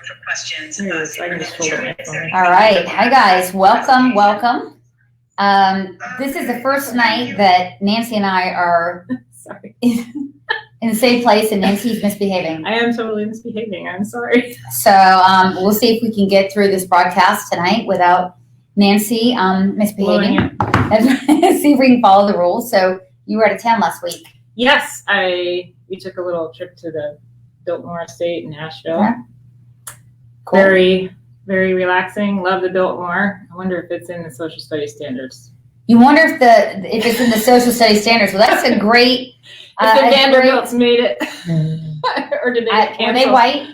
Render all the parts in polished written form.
for questions. All right. Hi, guys. Welcome. This is the first night that Nancy and I are in the same place, and Nancy's misbehaving. I am totally misbehaving. I'm sorry. So we'll see if we can get through this broadcast tonight without Nancy misbehaving. And see if we can follow the rules. So you were out of town last week. Yes, we took a little trip to the Biltmore Estate in Nashville. Yeah. Cool. Very, very relaxing. Love the Biltmore. I wonder if it's in the social studies standards. You wonder if it's in the social studies standards. Well, that's a great. If the Vanderbilts made it, or did they cancel? Were they white?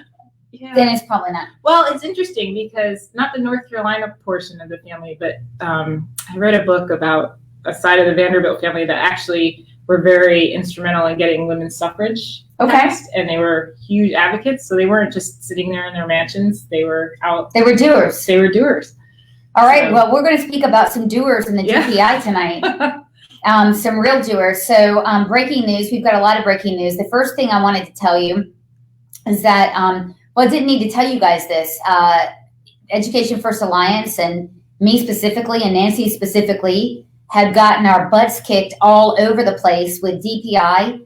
Yeah. Then it's probably not. Well, it's interesting because not the North Carolina portion of the family, but I read a book about a side of the Vanderbilt family that actually were very instrumental in getting women's suffrage passed, and they were huge advocates. So they weren't just sitting there in their mansions; they were out. They were doers. All right. So, well, we're going to speak about some doers in the DPI tonight. Some real doers. So breaking news. We've got a lot of breaking news. The first thing I wanted to tell you is that, I didn't need to tell you guys this. Education First Alliance and me specifically and Nancy specifically have gotten our butts kicked all over the place with DPI,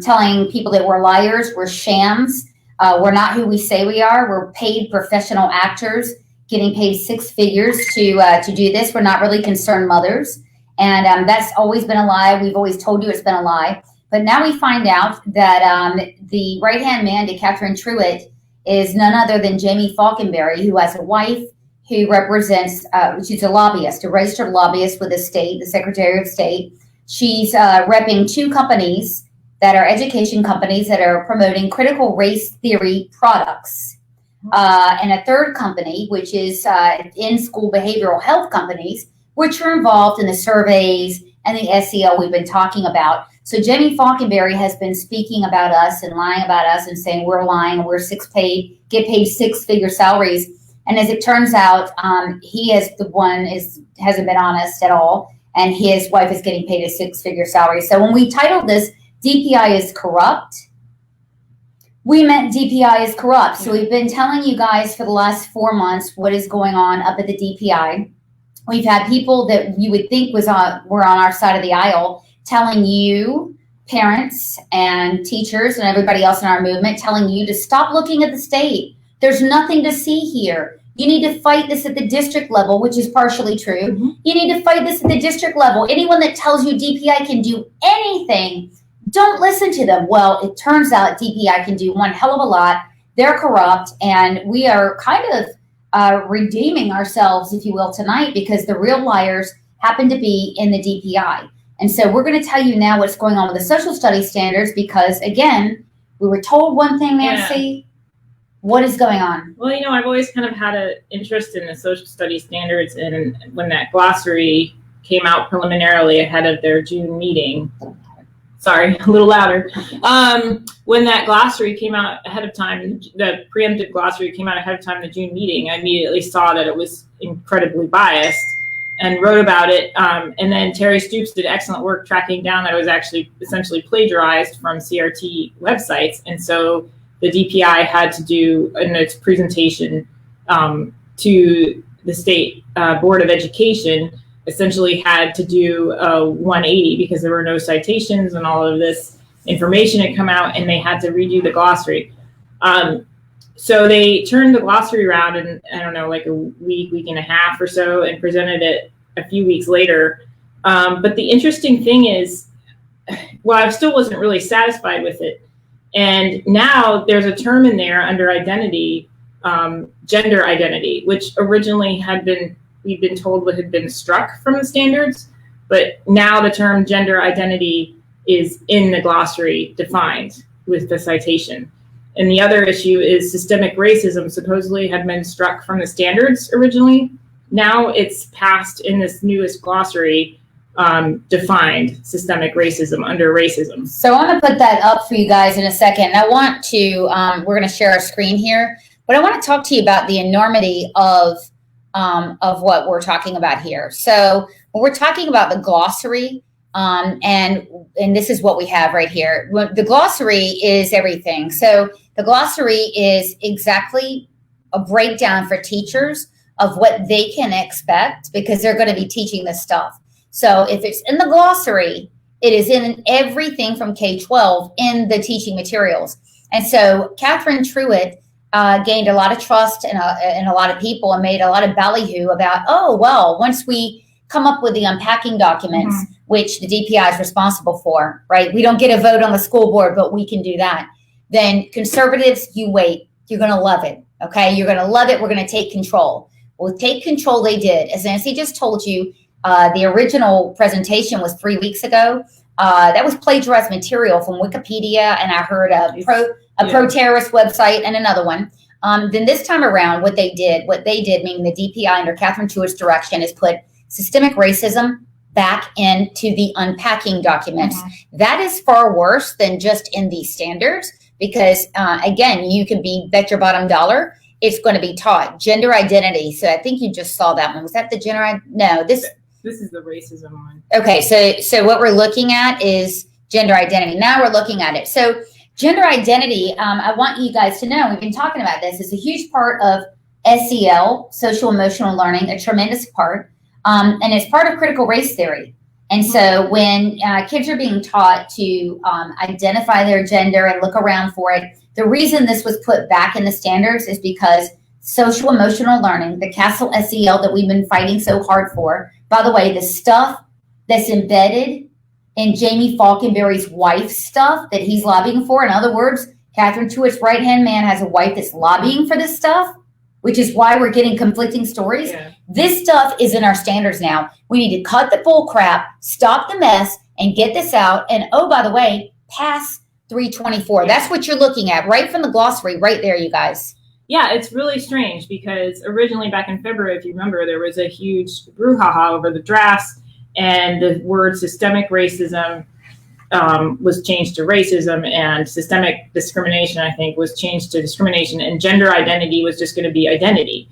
telling people that we're liars, we're shams, we're not who we say we are. We're paid professional actors getting paid six figures to do this. We're not really concerned mothers. And that's always been a lie. We've always told you it's been a lie. But now we find out that the right-hand man to Catherine Truitt is none other than Jamie Falkenberry, who has a wife who represents, she's a lobbyist, a registered lobbyist with the state, the Secretary of State. She's repping two companies that are education companies that are promoting critical race theory products. And a third company, which is in-school behavioral health companies, which are involved in the surveys and the SEL we've been talking about. So Jamie Falkenberry has been speaking about us and lying about us and saying we're lying, get paid six-figure salaries. And as it turns out, he is the one hasn't been honest at all, and his wife is getting paid a six-figure salary. So when we titled this, DPI is corrupt, we meant DPI is corrupt. So we've been telling you guys for the last 4 months what is going on up at the DPI. We've had people that you would think were on our side of the aisle telling you, parents and teachers and everybody else in our movement, telling you to stop looking at the state. There's nothing to see here. You need to fight this at the district level, which is partially true. Mm-hmm. You need to fight this at the district level. Anyone that tells you DPI can do anything, don't listen to them. Well, it turns out DPI can do one hell of a lot. They're corrupt, and we are kind of redeeming ourselves, if you will, tonight, because the real liars happen to be in the DPI. And so we're going to tell you now what's going on with the social studies standards, because, again, we were told one thing, Nancy. Yeah. What is going on? Well, I've always kind of had an interest in the social studies standards, and when that glossary came out preliminarily ahead of their June meeting, sorry, a little louder. When that glossary came out ahead of time, the preemptive glossary came out ahead of time in the June meeting, I immediately saw that it was incredibly biased and wrote about it. And then Terry Stoops did excellent work tracking down that it was actually essentially plagiarized from CRT websites. And so the DPI had to do, in its presentation to the State Board of Education, essentially had to do a 180 because there were no citations and all of this information had come out, and they had to redo the glossary. So they turned the glossary around in, I don't know, like a week and a half or so, and presented it a few weeks later. But the interesting thing is, well, I still wasn't really satisfied with it. And now there's a term in there under identity, gender identity, which originally we've been told had been struck from the standards, but now the term gender identity is in the glossary defined with the citation. And the other issue is systemic racism supposedly had been struck from the standards originally. Now it's passed in this newest glossary, defined systemic racism under racism. So I'm going to put that up for you guys in a second. I want to, we're going to share our screen here, but I want to talk to you about the enormity of what we're talking about here. So when we're talking about the glossary, and this is what we have right here. The glossary is everything. So the glossary is exactly a breakdown for teachers of what they can expect, because they're going to be teaching this stuff. So if it's in the glossary, it is in everything from K-12 in the teaching materials. And so Catherine Truitt gained a lot of trust in a lot of people, and made a lot of ballyhoo about, oh, well, once we come up with the unpacking documents, which the DPI is responsible for, right? We don't get a vote on the school board, but we can do that. Then conservatives, you wait. You're going to love it, okay? You're going to love it. We're going to take control. Well, take control they did. As Nancy just told you, the original presentation was 3 weeks ago. That was plagiarized material from Wikipedia, and I heard a pro-terrorist website and another one. Then this time around, what they did, meaning the DPI under Catherine Truitt's direction, is put systemic racism back into the unpacking documents. That is far worse than just in these standards, because again, you can bet your bottom dollar it's going to be taught. Gender identity. So I think you just saw that one. Was that the gender? No, this is the racism one. Okay, so what we're looking at is gender identity. Now we're looking at it. So gender identity, I want you guys to know, we've been talking about this, it's a huge part of SEL, social emotional learning, a tremendous part, and it's part of critical race theory. And so when kids are being taught to identify their gender and look around for it, the reason this was put back in the standards is because social emotional learning, the Castle SEL that we've been fighting so hard for, by the way, the stuff that's embedded in Jamie Falkenberry's wife's stuff that he's lobbying for, in other words, Catherine Truitt's right-hand man has a wife that's lobbying for this stuff, which is why we're getting conflicting stories. Yeah. This stuff is in our standards now. We need to cut the bull crap, stop the mess, and get this out. And oh, by the way, pass 324. That's what you're looking at right from the glossary right there, you guys. Yeah, it's really strange because originally back in February, if you remember, there was a huge brouhaha over the drafts, and the word systemic racism was changed to racism, and systemic discrimination, I think, was changed to discrimination, and gender identity was just going to be identity.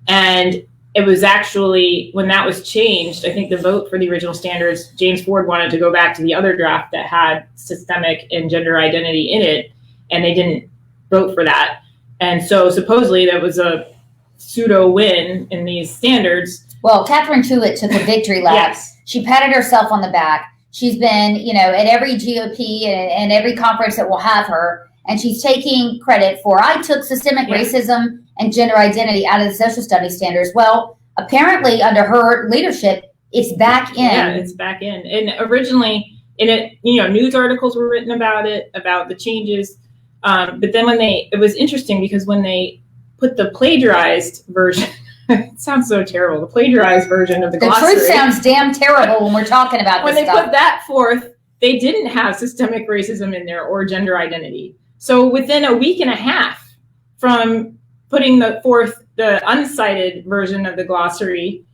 And it was actually, when that was changed, I think the vote for the original standards, James Ford wanted to go back to the other draft that had systemic and gender identity in it, and they didn't vote for that. And so supposedly that was a pseudo win in these standards. Well, Catherine Truitt took a victory lap. Yes. She patted herself on the back. She's been, at every GOP and every conference that will have her, and she's taking credit for, I took systemic racism and gender identity out of the social studies standards. Well, apparently under her leadership, it's back in. Yeah, it's back in. And originally, in it, news articles were written about it, about the changes. But then it was interesting because when they put the plagiarized version, it sounds so terrible, the plagiarized version of the glossary. The truth sounds damn terrible when we're talking about when this they put that forth, they didn't have systemic racism in there or gender identity. So within a week and a half from putting forth the uncited version of the glossary,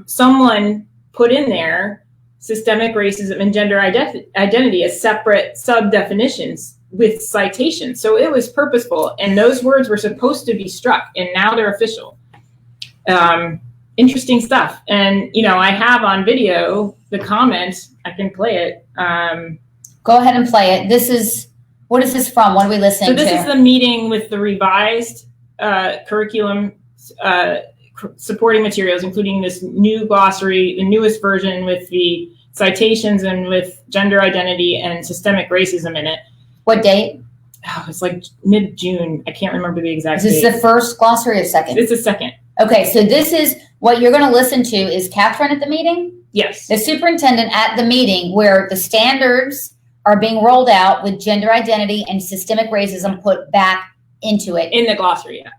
someone put in there systemic racism and gender identity as separate sub-definitions with citations. So it was purposeful, and those words were supposed to be struck, and now they're official. Interesting stuff. And, I have on video the comment. I can play it. Go ahead and play it. What is this from? What are we listening to? So this is the meeting with the revised curriculum supporting materials, including this new glossary, the newest version with the citations and with gender identity and systemic racism in it. What date? Oh, it's like mid-June. I can't remember the exact date. Is this the first glossary or second? It's the second. Okay, so this is what you're going to listen to is Catherine at the meeting? Yes. The superintendent at the meeting where the standards are being rolled out with gender identity and systemic racism put back into it. In the glossary, yeah.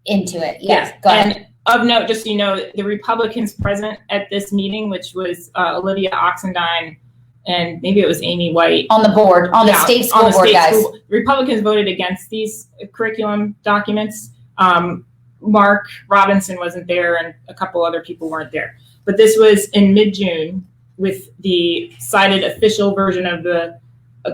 Into it, yes. Yeah. Go ahead. And of note, just so you know, the Republicans present at this meeting, which was Olivia Oxendine and maybe it was Amy White. On the board, on the state school board, guys. Republicans voted against these curriculum documents. Mark Robinson wasn't there and a couple other people weren't there. But this was in mid-June with the cited official version of the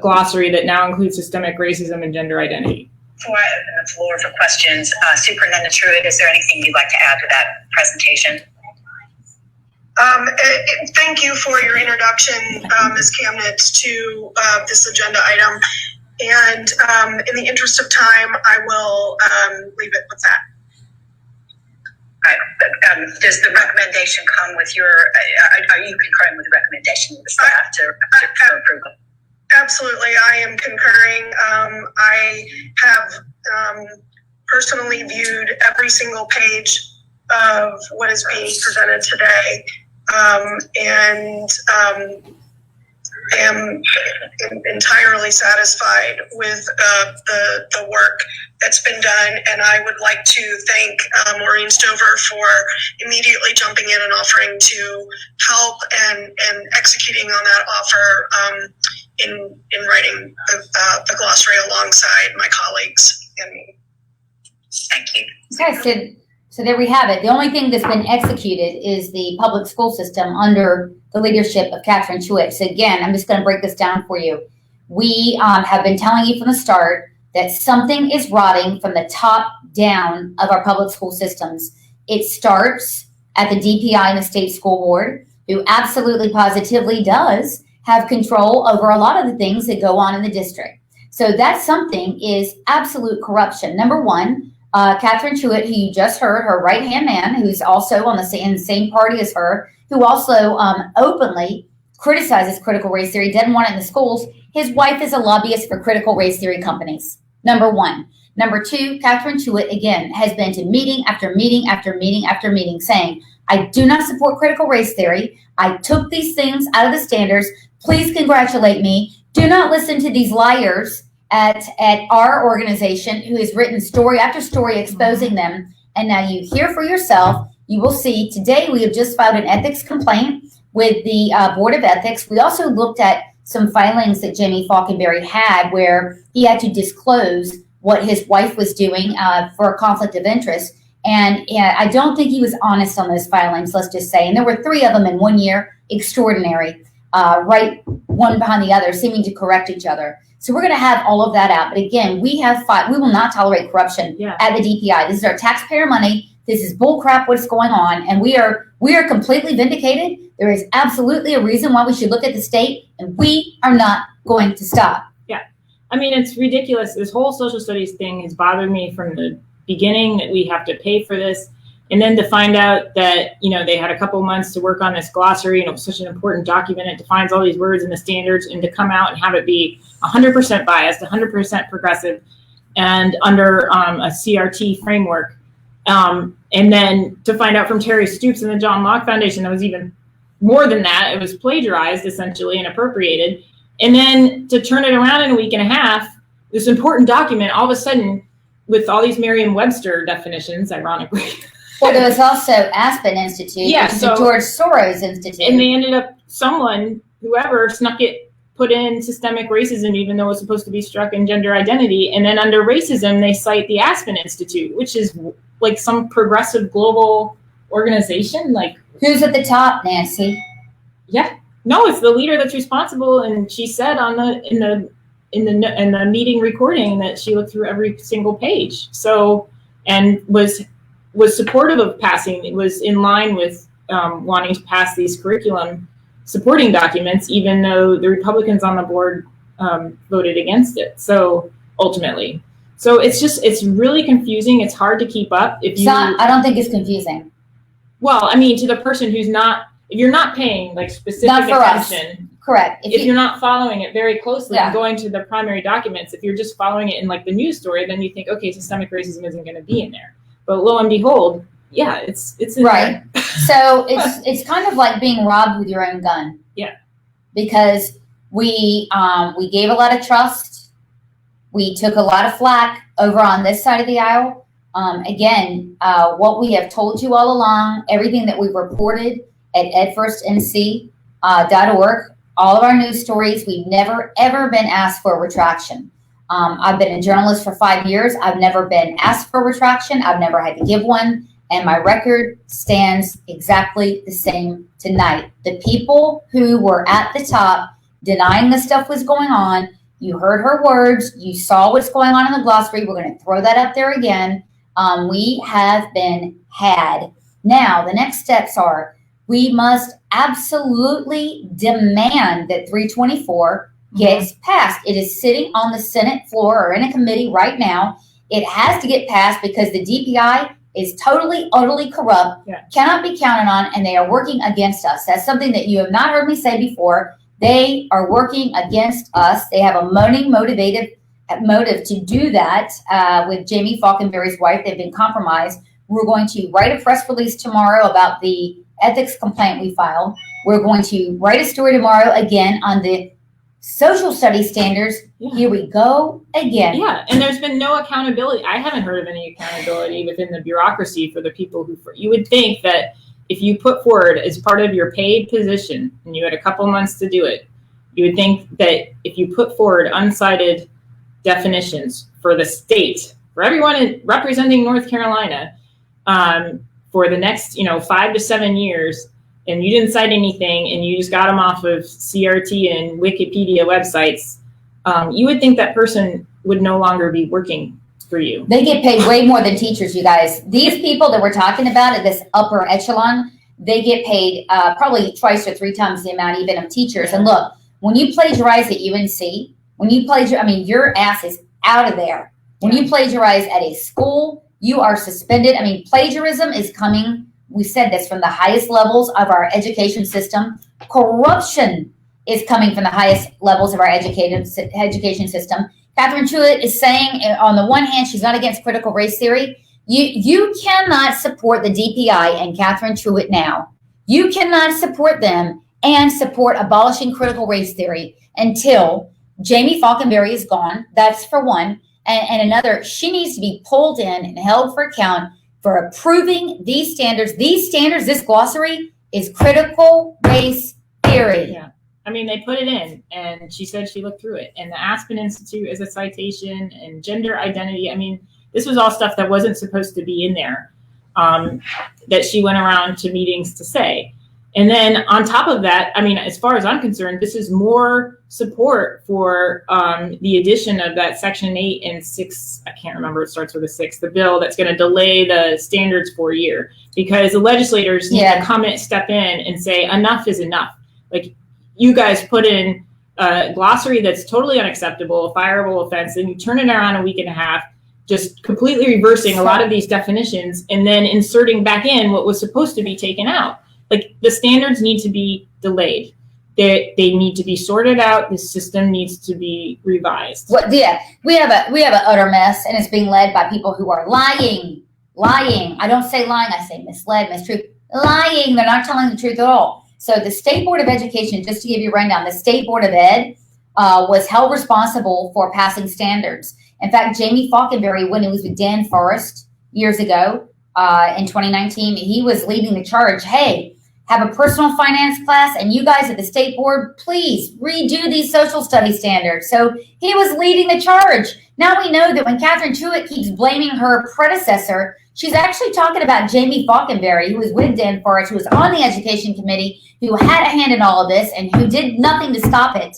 glossary that now includes systemic racism and gender identity. Before I open the floor for questions, Superintendent Truitt, is there anything you'd like to add to that presentation? Thank you for your introduction, Ms. Kamnitz, to this agenda item. And in the interest of time, I will leave it with that. does the recommendation come with your, are you concurring with the recommendation of the staff for approval? Absolutely, I am concurring. I have personally viewed every single page of what is being presented today, and am entirely satisfied with the work that's been done. And I would like to thank Maureen Stover for immediately jumping in and offering to help and executing on that offer in writing the glossary alongside my colleagues and me. Thank you. Okay, so there we have it. The only thing that's been executed is the public school system under the leadership of Catherine Truitt. So again, I'm just going to break this down for you. We have been telling you from the start that something is rotting from the top down of our public school systems. It starts at the DPI and the state school board, who absolutely positively does have control over a lot of the things that go on in the district. So that something is absolute corruption. Number one, Catherine Truitt, who you just heard, her right-hand man, who's also on the same party as her, who also openly criticizes critical race theory, doesn't want it in the schools. His wife is a lobbyist for critical race theory companies. Number one. Number two, Catherine Truitt, again, has been to meeting after meeting after meeting after meeting saying, I do not support critical race theory. I took these things out of the standards. Please congratulate me. Do not listen to these liars at our organization who has written story after story exposing them. And now you hear for yourself. You will see today we have just filed an ethics complaint with the Board of Ethics. We also looked at some filings that Jimmy Falkenberry had where he had to disclose what his wife was doing for a conflict of interest. And I don't think he was honest on those filings, let's just say. And there were 3 of them in 1 year, extraordinary, right one behind the other, seeming to correct each other. So we're going to have all of that out. But again, we will not tolerate corruption at the DPI. This is our taxpayer money. This is bull crap what's going on. And we are completely vindicated. There is absolutely a reason why we should look at the state, and we are not going to stop. Yeah. I mean, it's ridiculous. This whole social studies thing has bothered me from the beginning, that we have to pay for this. And then to find out that, they had a couple months to work on this glossary, and it was such an important document. It defines all these words and the standards, and to come out and have it be 100% biased, 100% progressive, and under a CRT framework. And then to find out from Terry Stoops and the John Locke Foundation, that was even more than that. It was plagiarized, essentially, and appropriated. And then to turn it around in a week and a half, this important document, all of a sudden, with all these Merriam-Webster definitions, ironically. Well, there was also Aspen Institute, which is the George Soros Institute. And they ended up, whoever snuck it, put in systemic racism, even though it was supposed to be struck in gender identity. And then under racism, they cite the Aspen Institute, which is like some progressive global organization. Like, who's at the top, Nancy? Yeah, no, it's the leader that's responsible. And she said in the meeting recording that she looked through every single page. So, and was supportive of passing. It was in line with wanting to pass these curriculum supporting documents, even though the Republicans on the board voted against it. So ultimately, it's really confusing. It's hard to keep up. I don't think it's confusing. Well, I mean, to the person who's not, if you're not paying like specific attention. Correct. If you're not following it very closely and going to the primary documents, if you're just following it in like the news story, then you think, okay, systemic racism isn't going to be in there. But lo and behold, yeah, it's in right. There. So it's kind of like being robbed with your own gun. Yeah. Because we gave a lot of trust. We took a lot of flack over on this side of the aisle. Again, what we have told you all along, everything that we've reported at edfirstnc.org, all of our news stories, we've never, ever been asked for a retraction. I've been a journalist for 5 years. I've never been asked for a retraction. I've never had to give one. And my record stands exactly the same tonight. The people who were at the top denying this stuff was going on, you heard her words. You saw what's going on in the glossary. We're going to throw that up there again. We have been had. Now, the next steps are we must absolutely demand that 324 gets passed. It is sitting on the Senate floor or in a committee right now. It has to get passed because the DPI is totally, utterly corrupt, cannot be counted on, and they are working against us. That's something that you have not heard me say before. They are working against us. They have a motivated motive to do that with Jamie Falconberry's wife. They've been compromised. We're going to write a press release tomorrow about the ethics complaint we filed. We're going to write a story tomorrow again on the social studies standards. Here we go again. Yeah, and there's been no accountability. I haven't heard of any accountability within the bureaucracy for the people who, you would think that if you put forward as part of your paid position and you had a couple months to do it, you would think that if you put forward unsighted definitions for the state, for everyone representing North Carolina, for the next 5 to 7 years, and you didn't cite anything and you just got them off of CRT and Wikipedia websites, you would think that person would no longer be working for you. They get paid way more than teachers, you guys. These people that we're talking about at this upper echelon, they get paid probably twice or 3 times the amount even of teachers. And look, when you plagiarize at UNC, your ass is out of there. When you plagiarize at a school, you are suspended. Plagiarism is coming. We said this from the highest levels of our education system. Corruption is coming from the highest levels of our education system. Catherine Truitt is saying, on the one hand, she's not against critical race theory. You cannot support the DPI and Catherine Truitt now. You cannot support them and support abolishing critical race theory until Jamie Falconberry is gone. That's for one. And another, she needs to be pulled in and held for account for approving these standards. These standards, this glossary is critical race theory. Yeah. They put it in, and she said she looked through it. And the Aspen Institute is a citation, and gender identity. This was all stuff that wasn't supposed to be in there, that she went around to meetings to say. And then on top of that, as far as I'm concerned, this is more support for the addition of that Section 8 and 6, I can't remember, it starts with a 6, the bill that's going to delay the standards for a year, because the legislators need to step in and say, enough is enough. Like, you guys put in a glossary that's totally unacceptable, a fireable offense, and you turn it around a week and a half, just completely reversing a lot of these definitions and then inserting back in what was supposed to be taken out. Like, the standards need to be delayed. They need to be sorted out. The system needs to be revised. We have an utter mess, and it's being led by people who are lying. I don't say lying. I say misled, mistruth. Lying. They're not telling the truth at all. So the State Board of Education, just to give you a rundown, the State Board of Ed was held responsible for passing standards. In fact, Jamie Falconberry, when he was with Dan Forrest years ago in 2019, he was leading the charge. Hey, have a personal finance class, and you guys at the State Board, please redo these social studies standards. So he was leading the charge. Now we know that when Catherine Truitt keeps blaming her predecessor, she's actually talking about Jamie Falconberry, who was with Dan Forrest, who was on the education committee, who had a hand in all of this, and who did nothing to stop it,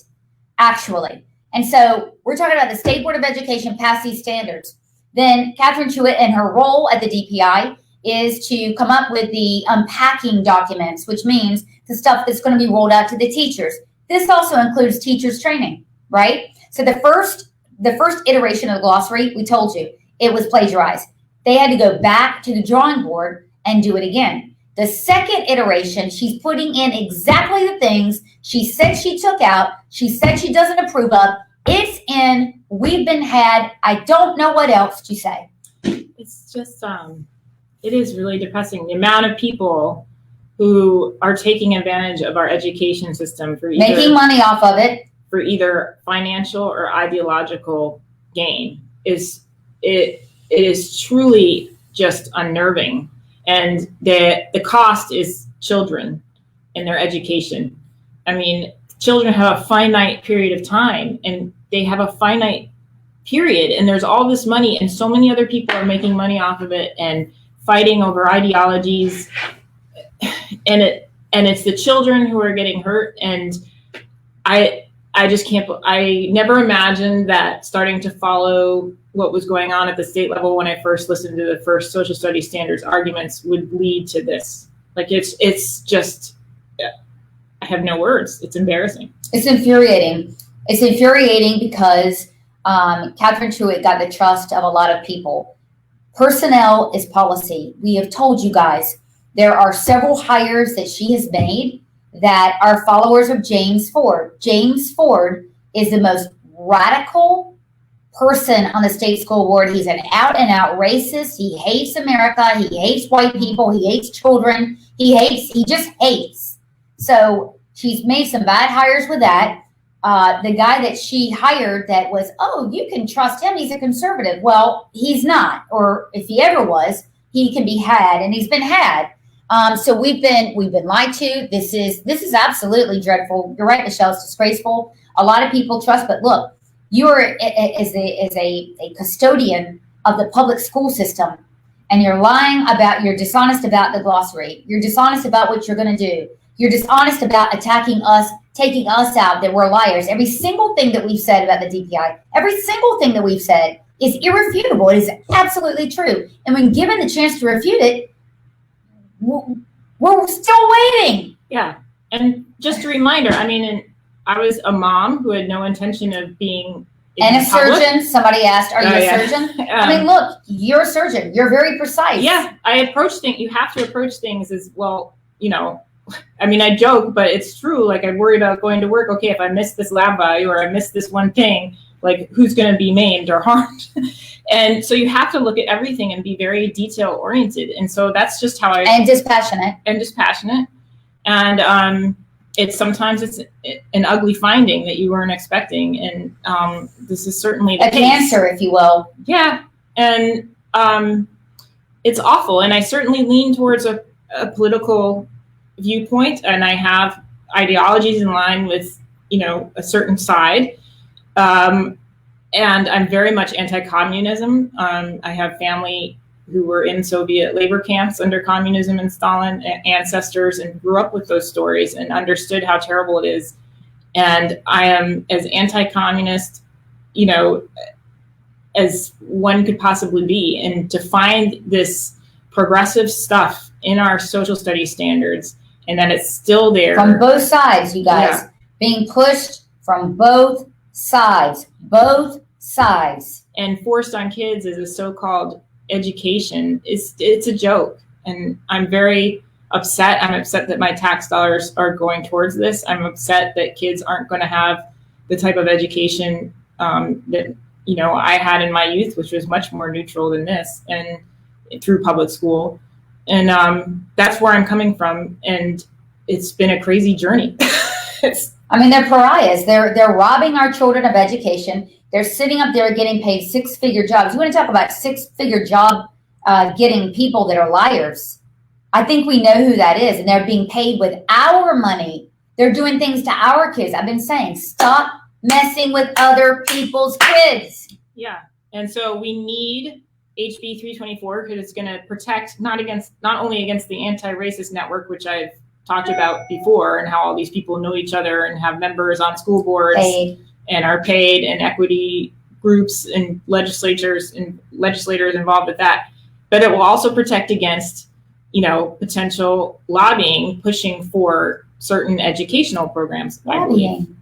actually. And so we're talking about the State Board of Education passed these standards. Then Catherine Truitt, and her role at the DPI, is to come up with the unpacking documents, which means the stuff that's going to be rolled out to the teachers. This also includes teachers training, right? So the first iteration of the glossary, we told you, it was plagiarized. They had to go back to the drawing board and do it again. The second iteration, she's putting in exactly the things she said she took out, she said she doesn't approve of. It's in, we've been had, I don't know what else to say. It's just, it is really depressing, the amount of people who are taking advantage of our education system for making money off of it, for either financial or ideological gain. It is truly just unnerving. And the cost is children and their education. Children have a finite period of time, and they have a finite period, and there's all this money, and so many other people are making money off of it and fighting over ideologies, and it's the children who are getting hurt. And I just can't. I never imagined that starting to follow what was going on at the state level when I first listened to the first social studies standards arguments would lead to this. Like, it's just, I have no words. It's embarrassing. It's infuriating. It's infuriating because Catherine Truitt got the trust of a lot of people. Personnel is policy. We have told you guys there are several hires that she has made that are followers of James Ford. James Ford is the most radical person on the state school board. He's an out and out racist. He hates America. He hates white people. He hates children. He just hates. So she's made some bad hires with that. The guy that she hired that was, oh, you can trust him. He's a conservative. Well, he's not. Or if he ever was, he can be had, and he's been had. So we've been lied to. This is absolutely dreadful. You're right, Michelle. It's disgraceful. A lot of people trust, but look, you are as a custodian of the public school system, and you're you're dishonest about the glossary. You're dishonest about what you're going to do. You're dishonest about attacking us, taking us out, that we're liars. Every single thing that we've said about the DPI, every single thing that we've said is irrefutable. It is absolutely true. And when given the chance to refute it, we're still waiting. Yeah. And just a reminder, I mean, I was a mom who had no intention of being and a surgeon. Somebody asked, are you a surgeon? I mean, look, you're a surgeon. You're very precise. Yeah. I approach things, you have to approach things as well, you know, I mean, I joke, but it's true. Like, I worry about going to work. Okay, if I miss this lab value or I miss this one thing, like, who's going to be maimed or harmed? And so you have to look at everything and be very detail oriented. And so that's just how and dispassionate. And sometimes it's an ugly finding that you weren't expecting. And this is certainly the case. Cancer, if you will. Yeah. And it's awful. And I certainly lean towards a political viewpoint, and I have ideologies in line with, you know, a certain side. And I'm very much anti-communism. I have family who were in Soviet labor camps under communism and Stalin, ancestors, and grew up with those stories and understood how terrible it is. And I am as anti-communist, you know, as one could possibly be. And to find this progressive stuff in our social studies standards, and that it's still there. From both sides, you guys. Yeah. Being pushed from both sides. Both sides. And forced on kids as a so-called education. It's a joke. And I'm very upset. I'm upset that my tax dollars are going towards this. I'm upset that kids aren't going to have the type of education that, you know, I had in my youth, which was much more neutral than this, and through public school. And that's where I'm coming from. And it's been a crazy journey. I mean, they're pariahs. They're robbing our children of education. They're sitting up there getting paid six-figure jobs. You want to talk about six-figure job getting people that are liars. I think we know who that is. And they're being paid with our money. They're doing things to our kids. I've been saying, stop messing with other people's kids. Yeah. And so we need HB 324 because it's going to protect not only against the anti-racist network, which I've talked about before, and how all these people know each other and have members on school boards and are paid, and equity groups and legislators and legislators involved with that. But it will also protect against, you know, potential lobbying, pushing for certain educational programs. Lobbying.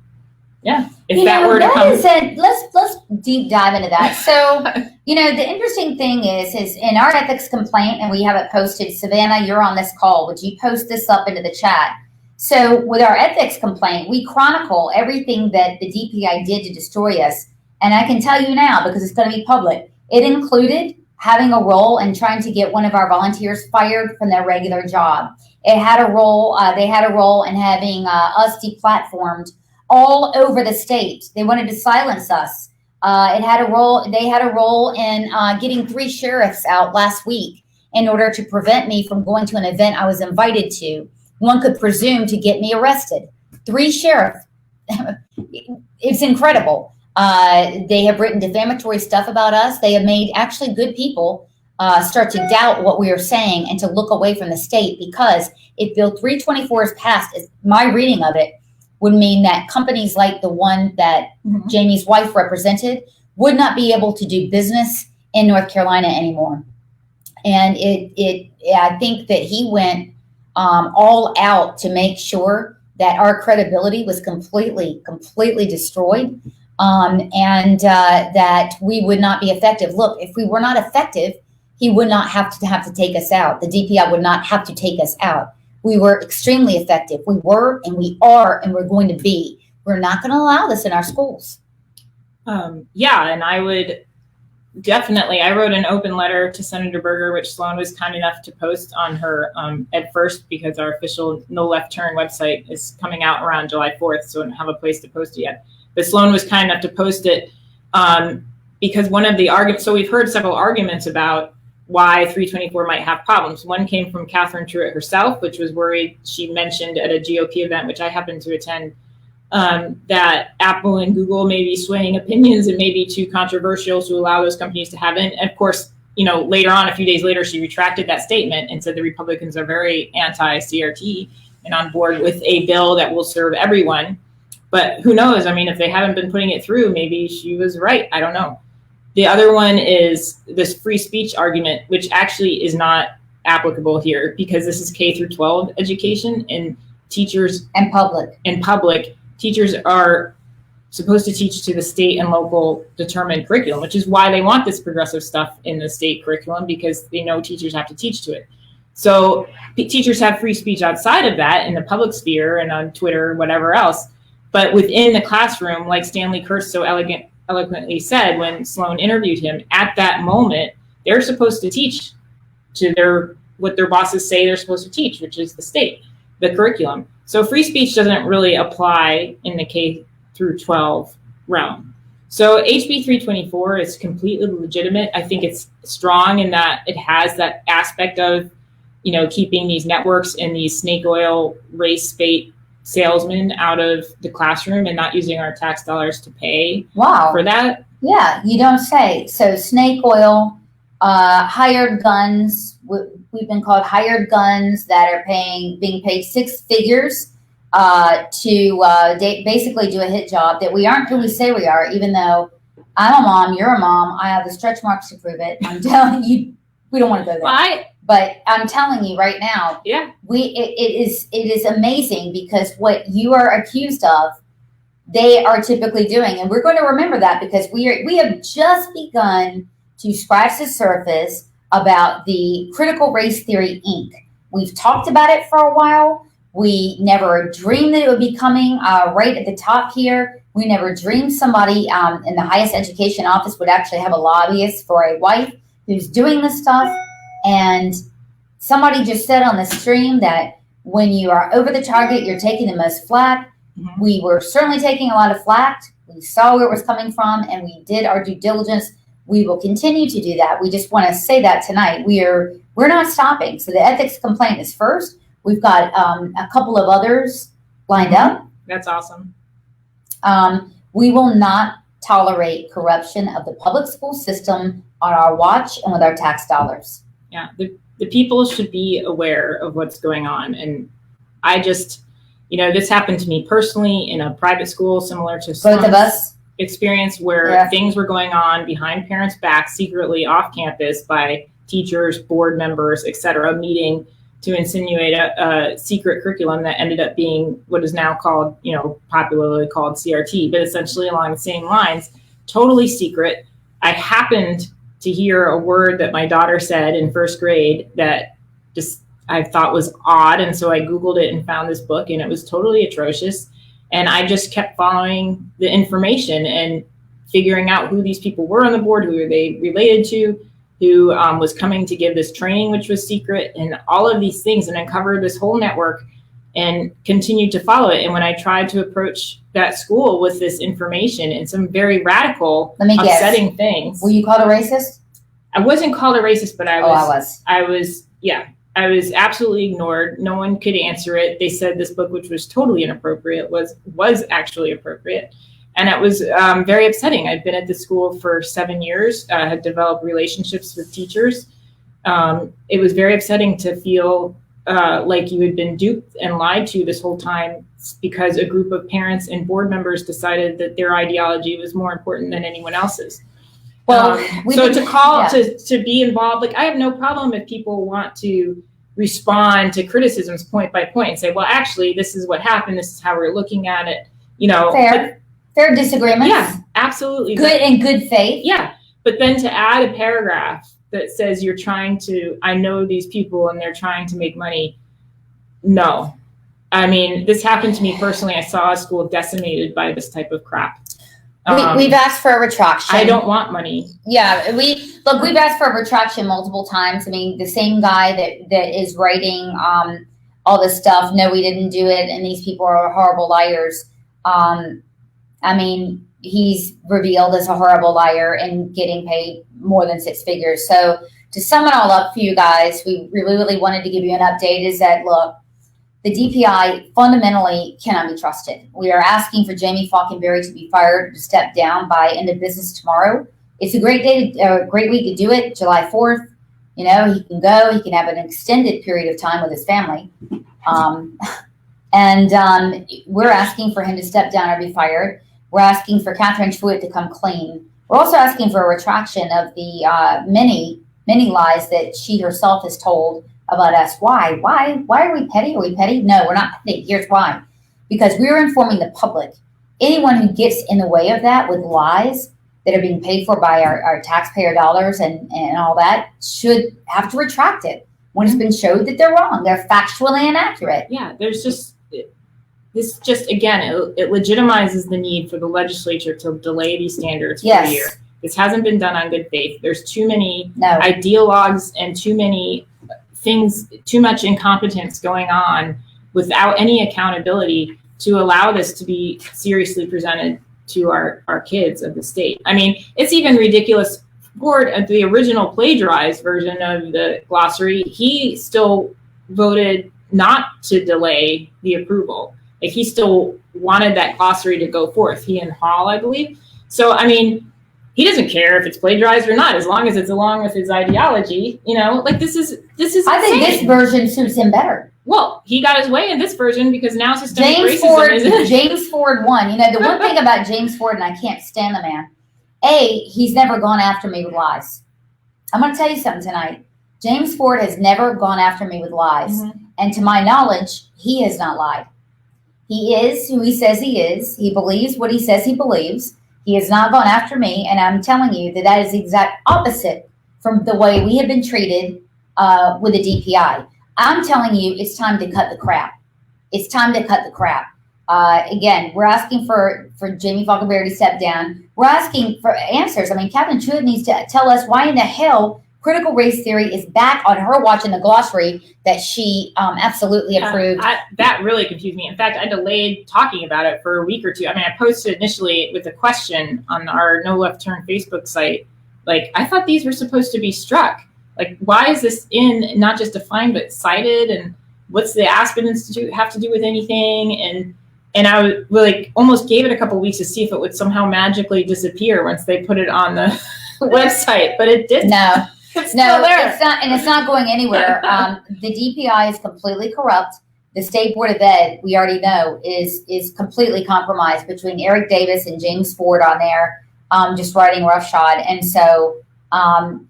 Yeah, if that were to come. Let's deep dive into that. So, you know, the interesting thing is in our ethics complaint, and we have it posted. Savannah, you're on this call. Would you post this up into the chat? So with our ethics complaint, we chronicle everything that the DPI did to destroy us. And I can tell you now, because it's going to be public, it included having a role in trying to get one of our volunteers fired from their regular job. It had a role, they had a role in having us deplatformed all over the state. They wanted to silence us. They had a role in getting 3 sheriffs out last week in order to prevent me from going to an event I was invited to. One could presume to get me arrested. 3 sheriffs. It's incredible. They have written defamatory stuff about us. They have made actually good people start to doubt what we are saying and to look away from the state, because if Bill 324 is passed, my reading of it would mean that companies like the one that Jamie's wife represented would not be able to do business in North Carolina anymore. And I think that he went all out to make sure that our credibility was completely destroyed, and that we would not be effective. Look, if we were not effective, he would not have to take us out. The DPI would not have to take us out. We were extremely effective. We were, and we are, and we're going to be. We're not going to allow this in our schools. Yeah, and I would definitely, I wrote an open letter to Senator Berger, which Sloan was kind enough to post on her at first, because our official No Left Turn website is coming out around July 4th, so I don't have a place to post it yet. But Sloan was kind enough to post it because one of the arguments, so we've heard several arguments about why 324 might have problems. One came from Catherine Truitt herself, which was worried. She mentioned at a GOP event, which I happened to attend, that Apple and Google may be swaying opinions and may be too controversial to allow those companies to have it. And of course, later on, a few days later, she retracted that statement and said the Republicans are very anti-CRT and on board with a bill that will serve everyone. But who knows? I mean, if they haven't been putting it through, maybe she was right. I don't know. The other one is this free speech argument, which actually is not applicable here because this is K through 12 education, and teachers and public teachers are supposed to teach to the state and local determined curriculum, which is why they want this progressive stuff in the state curriculum, because they know teachers have to teach to it. So teachers have free speech outside of that in the public sphere and on Twitter or whatever else. But within the classroom, like Stanley Kurtz so eloquently said when Sloan interviewed him, at that moment, they're supposed to teach to what their bosses say they're supposed to teach, which is the curriculum. So free speech doesn't really apply in the K through 12 realm. So HB 324 is completely legitimate. I think it's strong in that it has that aspect of, keeping these networks and these snake oil race bait salesmen out of the classroom and not using our tax dollars to pay for that. Yeah, you don't say. So snake oil, hired guns. We've been called hired guns that are being paid six figures to basically do a hit job that we aren't who we say we are, even though I'm a mom, you're a mom. I have the stretch marks to prove it. I'm telling you, we don't want to go there. But I'm telling you right now, it is amazing because what you are accused of, they are typically doing. And we're going to remember that because we have just begun to scratch the surface about the critical race theory Inc. We've talked about it for a while. We never dreamed that it would be coming right at the top here. We never dreamed somebody in the highest education office would actually have a lobbyist for a wife who's doing this stuff. And somebody just said on the stream that when you are over the target, you're taking the most flack. Mm-hmm. We were certainly taking a lot of flack. We saw where it was coming from, and we did our due diligence. We will continue to do that. We just want to say that tonight. We're not stopping. So the ethics complaint is first. We've got a couple of others lined up. That's awesome. We will not tolerate corruption of the public school system on our watch and with our tax dollars. Yeah, the people should be aware of what's going on. And I just, this happened to me personally in a private school, similar to both of us experience where things were going on behind parents' backs, secretly off campus by teachers, board members, et cetera, meeting to insinuate a secret curriculum that ended up being what is now called, popularly called CRT, but essentially along the same lines, totally secret. I happened to hear a word that my daughter said in first grade that just I thought was odd. And so I Googled it and found this book, and it was totally atrocious. And I just kept following the information and figuring out who these people were on the board, who they related to, who was coming to give this training, which was secret, and all of these things, and uncovered this whole network and continued to follow it. And when I tried to approach that school with this information and some very radical, upsetting things. Were you called a racist? I wasn't called a racist, but I was absolutely ignored. No one could answer it. They said this book, which was totally inappropriate, was actually appropriate. And it was very upsetting. I'd been at the school for 7 years, had developed relationships with teachers. It was very upsetting to feel like you had been duped and lied to this whole time because a group of parents and board members decided that their ideology was more important than anyone else's. Well, to be involved, like I have no problem if people want to respond to criticisms point by point and say, well, actually, this is what happened. This is how we're looking at it. Fair disagreements. Yeah, absolutely. Good and good faith. Yeah. But then to add a paragraph that says you're trying to, I know these people and they're trying to make money. No. I mean, this happened to me personally. I saw a school decimated by this type of crap. We've asked for a retraction. I don't want money. Yeah, we've asked for a retraction multiple times. I mean, the same guy that is writing all this stuff, no, we didn't do it, and these people are horrible liars. I mean, he's revealed as a horrible liar and getting paid more than six figures. So to sum it all up for you guys, we really wanted to give you an update is that, look, the DPI fundamentally cannot be trusted. We are asking for Jamie Falkenberry to be fired, to step down by end of business tomorrow. It's a great day, a great week to do it, July 4th. You know, he can go, he can have an extended period of time with his family. We're asking for him to step down or be fired. We're asking for Catherine Truitt to come clean. We're also asking for a retraction of the many lies that she herself has told about us. Why are we petty? Are we petty? No, we're not petty. Here's why. Because we're informing the public. Anyone who gets in the way of that with lies that are being paid for by our taxpayer dollars and all that should have to retract it when it's been showed that they're wrong. They're factually inaccurate. Yeah, there's just, this just, again, it legitimizes the need for the legislature to delay these standards for a year. This hasn't been done on good faith. There's too many ideologues and too many things, too much incompetence going on without any accountability to allow this to be seriously presented to our kids of the state. I mean, it's even ridiculous. Ford, the original plagiarized version of the glossary, he still voted not to delay the approval. Like, he still wanted that glossary to go forth, he and Hall, I believe. So, I mean, he doesn't care if it's plagiarized or not, as long as it's along with his ideology. You know, like, this is. I think this version suits him better. Well, he got his way in this version because now systemic racism James Ford won. You know, the one thing about James Ford, and I can't stand the man, he's never gone after me with lies. I'm going to tell you something tonight. James Ford has never gone after me with lies. Mm-hmm. And to my knowledge, he has not lied. He is who he says he is. He believes what he says he believes. He has not gone after me. And I'm telling you that is the exact opposite from the way we have been treated with the DPI. I'm telling you, it's time to cut the crap. It's time to cut the crap. Again, we're asking for Jamie Falkenberry to step down. We're asking for answers. I mean, Catherine Truitt needs to tell us why in the hell critical race theory is back on her watch in the glossary that she absolutely approved. That really confused me. In fact, I delayed talking about it for a week or two. I mean, I posted initially with a question on our No Left Turn Facebook site. Like, I thought these were supposed to be struck. Like, why is this in not just defined but cited? And what's the Aspen Institute have to do with anything? And I was like, almost gave it a couple of weeks to see if it would somehow magically disappear once they put it on the website, but it didn't. No, it's still there. It's not, and it's not going anywhere. The DPI is completely corrupt. The State Board of Ed, we already know, is completely compromised between Eric Davis and James Ford on there, just writing roughshod. And so,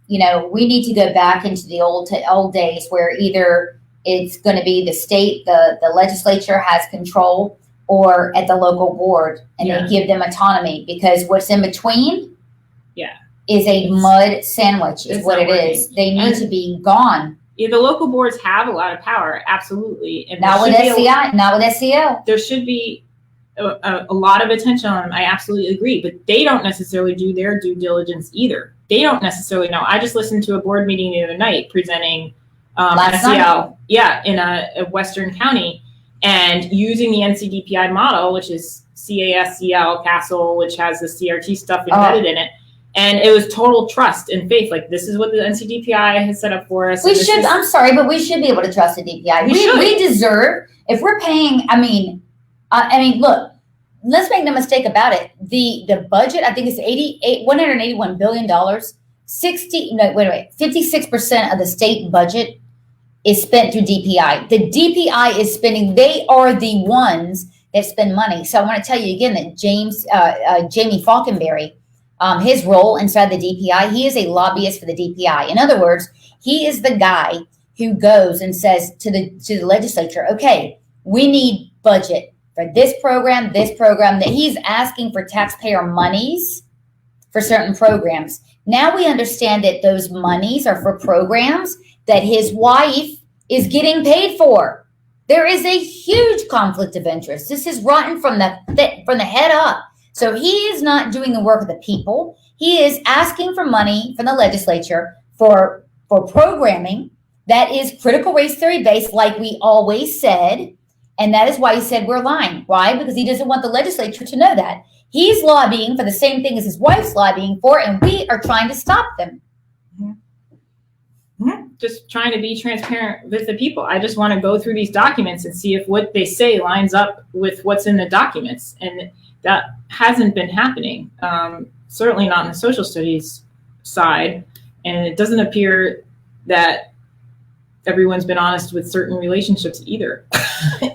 you know, we need to go back into the old days where either it's going to be the state, the legislature has control, or at the local board, and they give them autonomy, because what's in between is a mud sandwich is what it is. They need to be gone. Yeah, the local boards have a lot of power, absolutely. And not with SCI, not with SEL. There should be a lot of attention on them. I absolutely agree, but they don't necessarily do their due diligence either. They don't necessarily know. I just listened to a board meeting the other night presenting SEL, in a Western county, and using the NCDPI model, which is CASCL, CASL, which has the CRT stuff embedded in it. And it was total trust and faith. Like, this is what the NCDPI has set up for us. I'm sorry, but we should be able to trust the DPI. We deserve, if we're paying, I mean, look, let's make no mistake about it. The budget, I think it's $181 billion. 56% of the state budget is spent through DPI. The DPI is spending, they are the ones that spend money. So I want to tell you again that Jamie Falkenberry, his role inside the DPI, he is a lobbyist for the DPI. In other words, he is the guy who goes and says to the legislature, okay, we need budget for this program, that he's asking for taxpayer monies for certain programs. Now we understand that those monies are for programs that his wife is getting paid for. There is a huge conflict of interest. This is rotten from the head up. So he is not doing the work of the people. He is asking for money from the legislature for programming that is critical race theory based, like we always said. And that is why he said we're lying. Why? Because he doesn't want the legislature to know that. He's lobbying for the same thing as his wife's lobbying for, and we are trying to stop them. Just trying to be transparent with the people. I just want to go through these documents and see if what they say lines up with what's in the documents. And that hasn't been happening. Certainly not in the social studies side. And it doesn't appear that everyone's been honest with certain relationships either.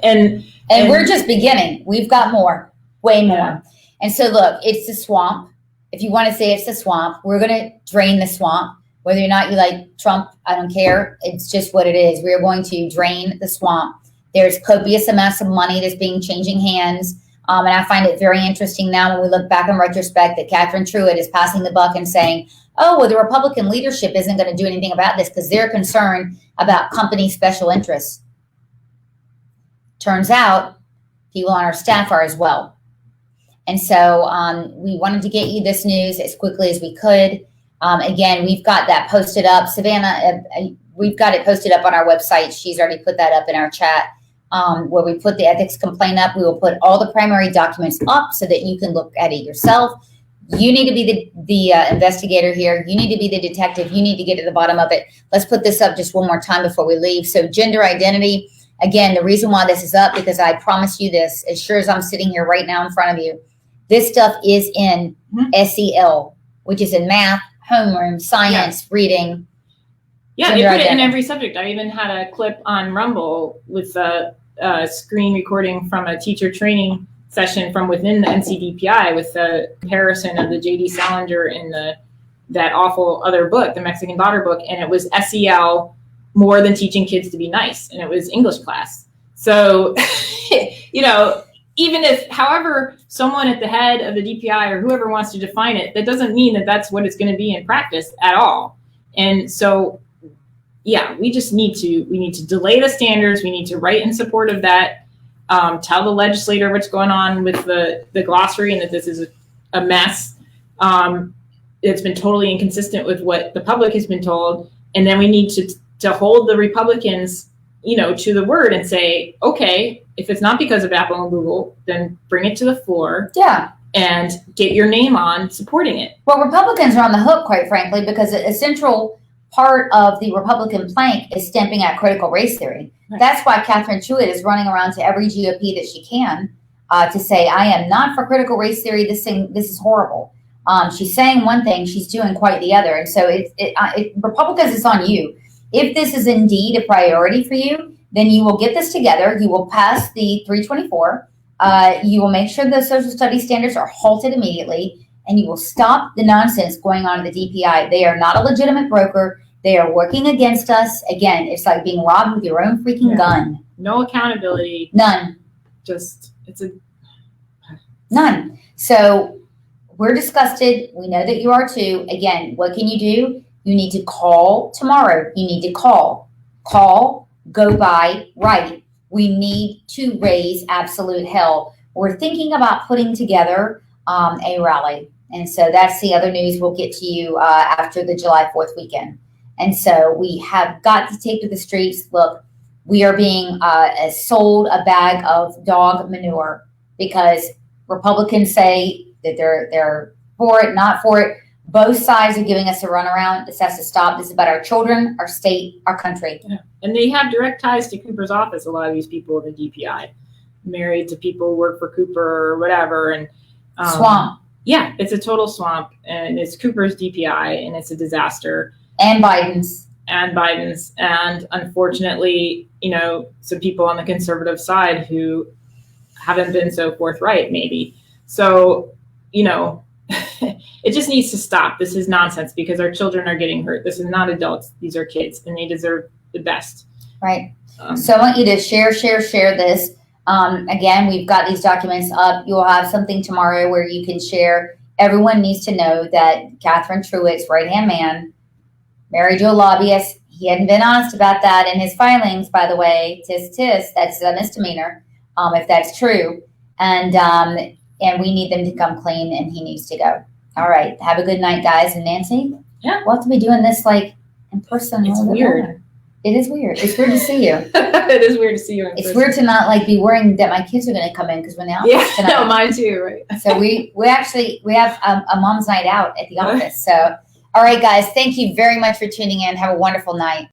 and we're just beginning. We've got more, way more. Yeah. And so look, it's the swamp. If you want to say it's the swamp, we're going to drain the swamp. Whether or not you like Trump, I don't care. It's just what it is. We are going to drain the swamp. There's copious amounts of money that's being changing hands. And I find it very interesting now when we look back in retrospect that Catherine Truitt is passing the buck and saying, oh, well, the Republican leadership isn't going to do anything about this because they're concerned about company special interests. Turns out people on our staff are as well. And so we wanted to get you this news as quickly as we could. Again, we've got that posted up. Savannah, we've got it posted up on our website. She's already put that up in our chat. Where we put the ethics complaint up, we will put all the primary documents up so that you can look at it yourself. You need to be the investigator here. You need to be the detective. You need to get to the bottom of it. Let's put this up just one more time before we leave. So gender identity, again, the reason why this is up, because I promise you this, as sure as I'm sitting here right now in front of you, this stuff is in SEL, which is in math, homeroom, science, reading. Yeah, they put it in every subject. I even had a clip on Rumble with a screen recording from a teacher training session from within the NCDPI with the comparison of the J.D. Salinger and that awful other book, the Mexican Daughter book, and it was SEL more than teaching kids to be nice, and it was English class. So, even if, however, someone at the head of the DPI or whoever wants to define it, that doesn't mean that that's what it's going to be in practice at all. And so, yeah, we need to delay the standards. We need to write in support of that. Tell the legislator what's going on with the glossary and that this is a mess. It's been totally inconsistent with what the public has been told. And then we need to hold the Republicans, to the word and say, okay, if it's not because of Apple and Google, then bring it to the floor. Yeah. And get your name on supporting it. Well, Republicans are on the hook, quite frankly, because a central part of the Republican plank is stamping out critical race theory. Right. That's why Catherine Truitt is running around to every GOP that she can to say, I am not for critical race theory. This is horrible. She's saying one thing, she's doing quite the other. And so Republicans, it's on you. If this is indeed a priority for you, then you will get this together. You will pass the 324. You will make sure the social studies standards are halted immediately, and you will stop the nonsense going on at the DPI. They are not a legitimate broker. They are working against us. Again, it's like being robbed with your own freaking gun. No accountability. None. None. So we're disgusted. We know that you are too. Again, what can you do? You need to call tomorrow. You need to call, go by, write. We need to raise absolute hell. We're thinking about putting together a rally. And so that's the other news we'll get to you after the July 4th weekend. And so we have got to take to the streets. Look, we are being sold a bag of dog manure because Republicans say that they're for it, not for it. Both sides are giving us a runaround. This has to stop. This is about our children, our state, our country. Yeah. And they have direct ties to Cooper's office, a lot of these people in the DPI. Married to people who work for Cooper or whatever. And swamp. Yeah, it's a total swamp. And it's Cooper's DPI, and it's a disaster. And Biden's. And unfortunately, some people on the conservative side who haven't been so forthright, maybe. So, it just needs to stop. This is nonsense because our children are getting hurt. This is not adults. These are kids, and they deserve the best. Right. So I want you to share this. Again, we've got these documents up. You'll have something tomorrow where you can share everyone needs to know that Catherine Truitt's right-hand man married to a lobbyist. He hadn't been honest about that in his filings, by the way. Tis, that's a misdemeanor, if that's true. And we need them to come clean, and he needs to go. All right. Have a good night, guys. And Nancy? Yeah. We'll have to be doing this like in person. It's weird. It is weird. It's weird to see you. It is weird to see you in It's person. weird to not like be worrying that my kids are going to come in because we're in the office tonight. No, mine too, right? So we have a mom's night out at the office. So, all right, guys, thank you very much for tuning in. Have a wonderful night.